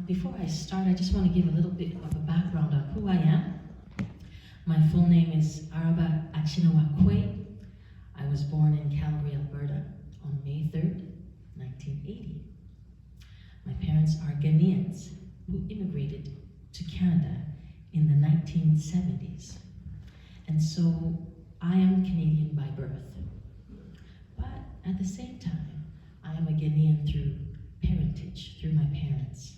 Before I start, I just want to give a little bit of a background on who I am. My full name is Araba Quaye. I was born in Calgary, Alberta on May 3rd, 1980. My parents are Ghanaians who immigrated to Canada in the 1970s. And so I am Canadian by birth. But at the same time, I am a Ghanaian through parentage, through my parents.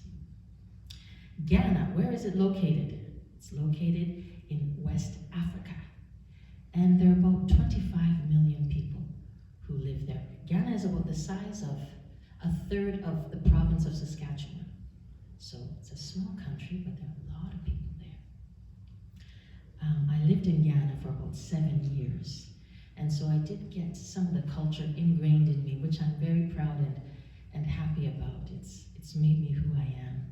Ghana, where is it located? It's located in West Africa. And there are about 25 million people who live there. Ghana is about the size of a third of the province of Saskatchewan. So it's a small country, but there are a lot of people there. I lived in Ghana for about 7 years. And so I did get some of the culture ingrained in me, which I'm very proud and happy about. It's made me who I am.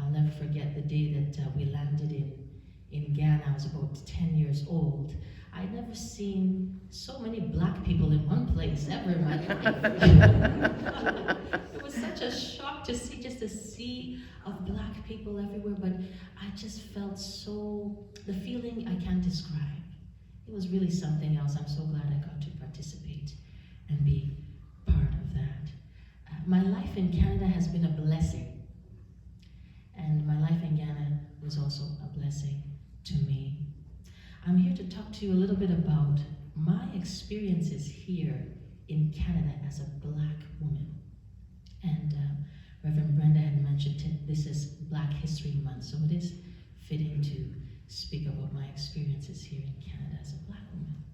I'll never forget the day that we landed in Ghana. I was about 10 years old. I'd never seen so many black people in one place ever in my life. It was such a shock to see just a sea of black people everywhere, but I just felt the feeling I can't describe. It was really something else. I'm so glad I got to participate and be part of that. My life in Canada has been a blessing. And my life in Ghana was also a blessing to me. I'm here to talk to you a little bit about my experiences here in Canada as a black woman. And Reverend Brenda had mentioned this is Black History Month, so it is fitting to speak about my experiences here in Canada as a black woman.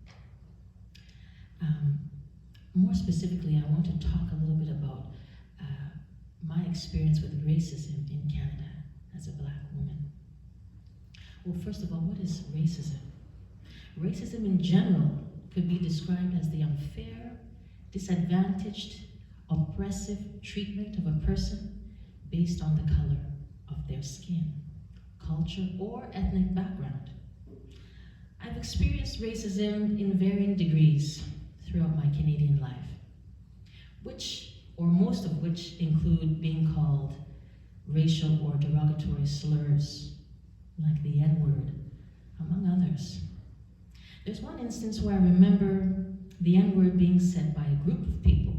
More specifically, I want to talk a little bit about my experience with racism in Canada as a black woman. Well, first of all, what is racism? Racism in general could be described as the unfair, disadvantaged, oppressive treatment of a person based on the color of their skin, culture, or ethnic background. I've experienced racism in varying degrees throughout my Canadian life, most of which include being called racial or derogatory slurs, like the N-word, among others. There's one instance where I remember the N-word being said by a group of people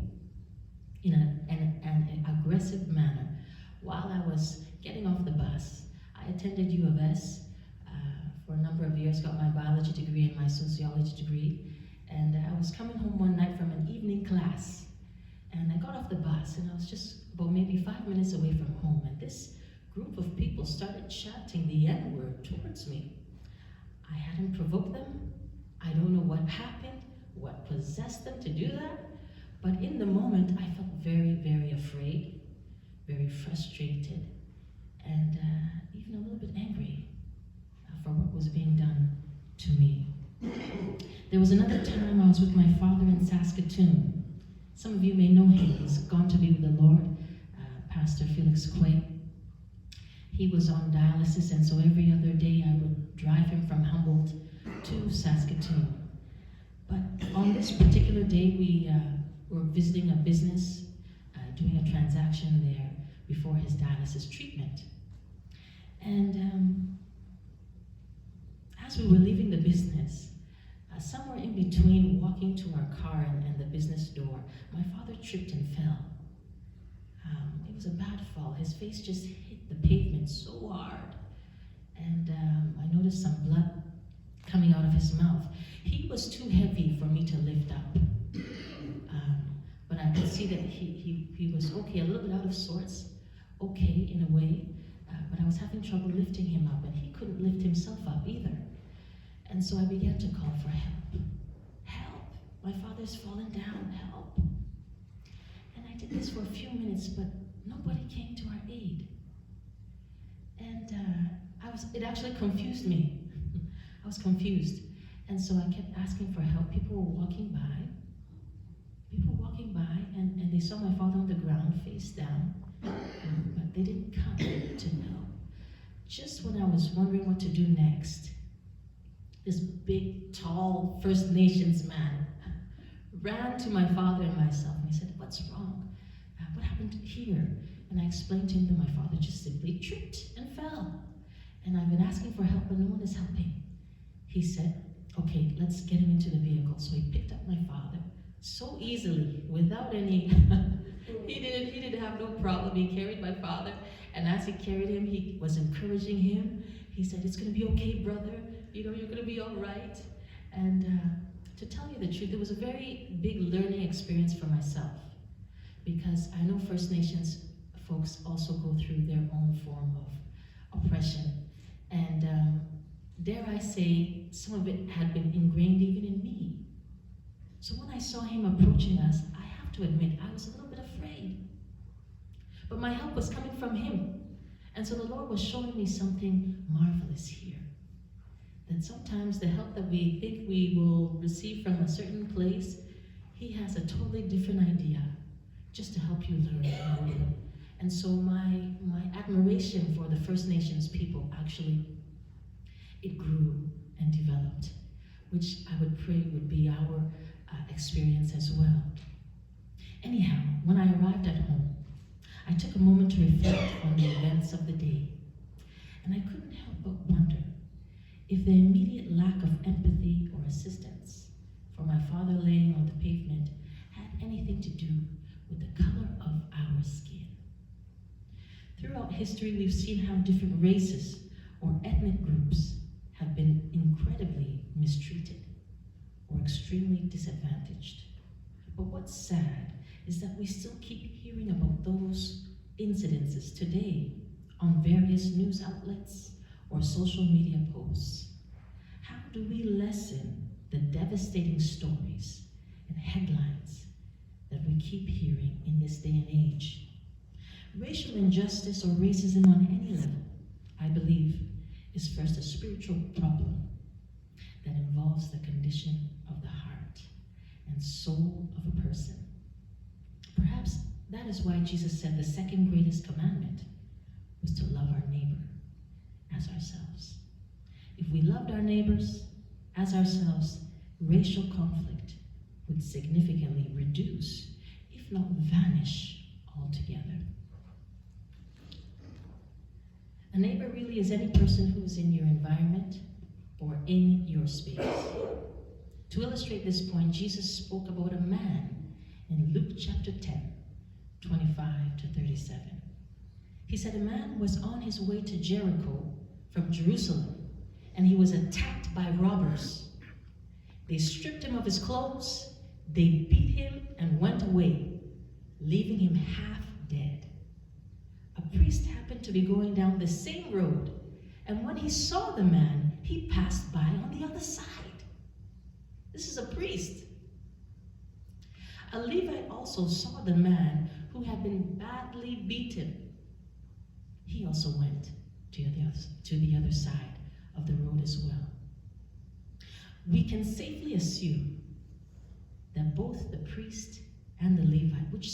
in an aggressive manner while I was getting off the bus. I attended U of S for a number of years, got my biology degree and my sociology degree, and I was coming home one night from an evening class, and I got off the bus, and I was just about maybe 5 minutes away from home, and this group of people started chanting the N-word towards me. I hadn't provoked them. I don't know what happened, what possessed them to do that, but in the moment, I felt very, very afraid, very frustrated, and even a little bit angry for what was being done to me. There was another time I was with my father in Saskatoon. Some of you may know him. He's gone to be with the Lord, Pastor Felix Quaye. He was on dialysis, and so every other day I would drive him from Humboldt to Saskatoon. But on this particular day, we were visiting a business, doing a transaction there before his dialysis treatment. And as we were leaving the business, somewhere in between walking to our car and the business door, my father tripped and fell. It was a bad fall. His face just hit the pavement so hard. And I noticed some blood coming out of his mouth. He was too heavy for me to lift up. But I could see that he was okay, a little bit out of sorts, okay in a way, but I was having trouble lifting him up, and he couldn't lift himself up either. And so I began to call for help. Help! My father's fallen down, help! And I did this for a few minutes, but nobody came to our aid. And it actually confused me. I was confused. And so I kept asking for help. People were walking by, and they saw my father on the ground, face down, but they didn't come to know. Just when I was wondering what to do next, this big, tall First Nations man ran to my father and myself, and he said, "What's wrong? What happened here?" And I explained to him that my father just simply tripped and fell. And I've been asking for help, but no one is helping. He said, okay, let's get him into the vehicle. So he picked up my father so easily, without any, he didn't have no problem. He carried my father, and as he carried him, he was encouraging him. He said, it's gonna be okay, brother. You know, you're gonna be all right. And to tell you the truth, it was a very big learning experience for myself, because I know First Nations folks also go through their own form of oppression. And dare I say, some of it had been ingrained even in me. So when I saw him approaching us, I have to admit, I was a little bit afraid. But my help was coming from him. And so the Lord was showing me something marvelous here. That sometimes the help that we think we will receive from a certain place, he has a totally different idea, just to help you learn and grow. And so my admiration for the First Nations people, actually, it grew and developed, which I would pray would be our experience as well. Anyhow, when I arrived at home, I took a moment to reflect on the events of the day, and I couldn't help but wonder if the immediate lack of empathy or assistance for my father laying on the pavement had anything to do with the color of our skin. Throughout history, we've seen how different races or ethnic groups have been incredibly mistreated or extremely disadvantaged. But what's sad is that we still keep hearing about those incidences today on various news outlets or social media posts. How do we lessen the devastating stories and headlines that we keep hearing in this day and age? Racial injustice or racism on any level, I believe, is first a spiritual problem that involves the condition of the heart and soul of a person. Perhaps that is why Jesus said the second greatest commandment was to love our neighbor as ourselves. If we loved our neighbors as ourselves, racial conflict would significantly reduce, if not vanish altogether. A neighbor really is any person who is in your environment or in your space. To illustrate this point, Jesus spoke about a man in Luke chapter 10, 25 to 37. He said a man was on his way to Jericho from Jerusalem, and he was attacked by robbers. They stripped him of his clothes, they beat him and went away, leaving him half dead. A priest happened to be going down the same road, and when he saw the man, he passed by on the other side. This is a priest. A Levite also saw the man who had been badly beaten. He also went to the other side of the road as well. We can safely assume that both the priest and the Levite, which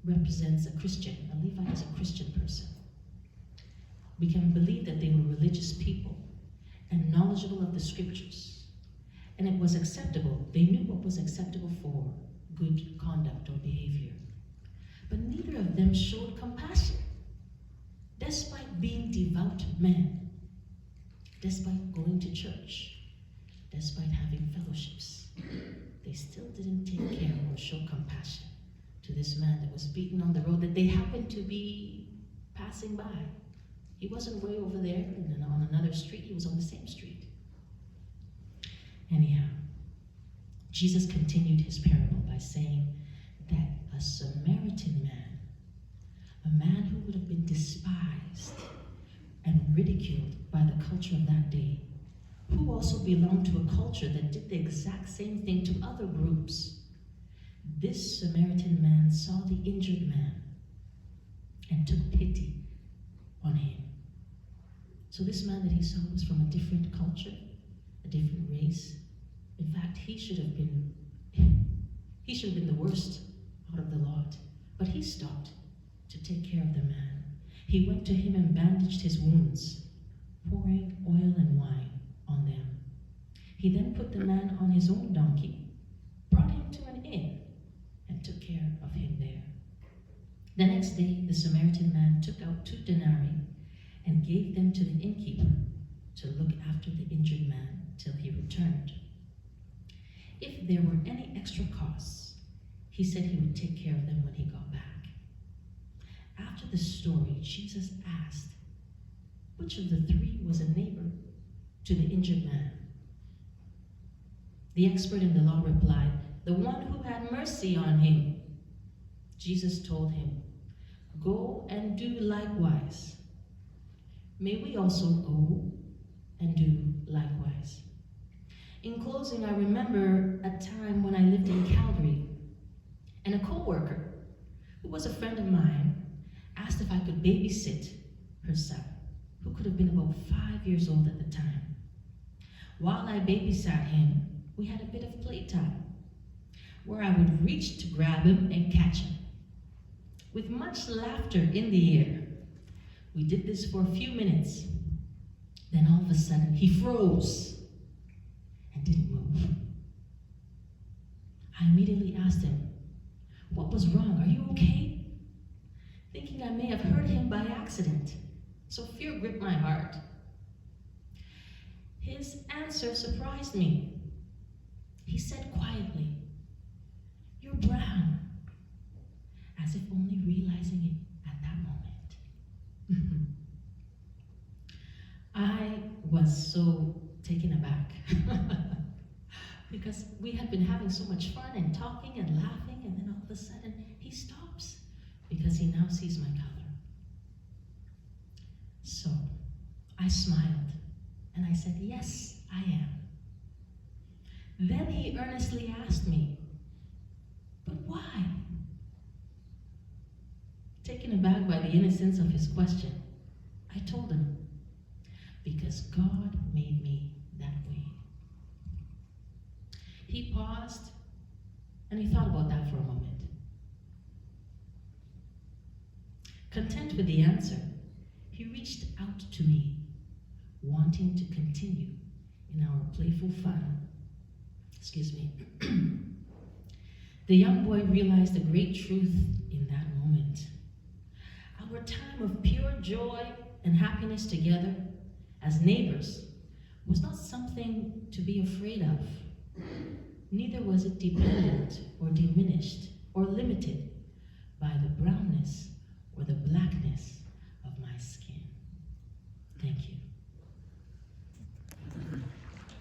represents a Christian, a Levite is a Christian person, we can believe that they were religious people and knowledgeable of the scriptures. And it was acceptable. They knew what was acceptable for good conduct or behavior. But neither of them showed compassion. Despite being devout men, despite going to church, despite having fellowships, they still didn't take care or show compassion to this man that was beaten on the road that they happened to be passing by. He wasn't way over there and on another street, he was on the same street. Anyhow, Jesus continued his parable by saying that a Samaritan man, a man who would have been despised and ridiculed by the culture of that day, who also belonged to a culture that did the exact same thing to other groups, this Samaritan man saw the injured man and took pity on him. So this man that he saw was from a different culture, a different race. In fact, he should have been the worst out of the lot. But he stopped to take care of the man. He went to him and bandaged his wounds, pouring oil and wine on them. He then put the man on his own donkey, brought him to an inn, and took care of him there. The next day, the Samaritan man took out 2 denarii and gave them to the innkeeper to look after the injured man till he returned. If there were any extra costs, he said he would take care of them when he got back. After the story, Jesus asked, which of the 3 was a neighbor to the injured man? The expert in the law replied, the one who had mercy on him. Jesus told him, go and do likewise. May we also go and do likewise. In closing, I remember a time when I lived in Calgary, and a co-worker, who was a friend of mine, asked if I could babysit her son, who could have been about 5 years old at the time. While I babysat him, we had a bit of playtime, where I would reach to grab him and catch him. With much laughter in the air, we did this for a few minutes. Then all of a sudden, he froze and didn't move. I immediately asked him, what was wrong? Are you okay? Thinking I may have hurt him by accident, so fear gripped my heart. His answer surprised me. He said quietly, you're brown, as if only realizing it at that moment. I was so taken aback because we had been having so much fun and talking and laughing, and then all of a sudden he stops because he now sees my color. So I smiled and I said, yes, I am. Then he earnestly asked me, but why? Taken aback by the innocence of his question, I told him, because God made me that way. He paused and he thought about that for a moment. Content with the answer, he reached out to me, wanting to continue in our playful fun. The young boy realized a great truth in that moment. Our time of pure joy and happiness together as neighbors was not something to be afraid of. Neither was it dependent or diminished or limited by the brownness or the blackness of my skin. Thank you.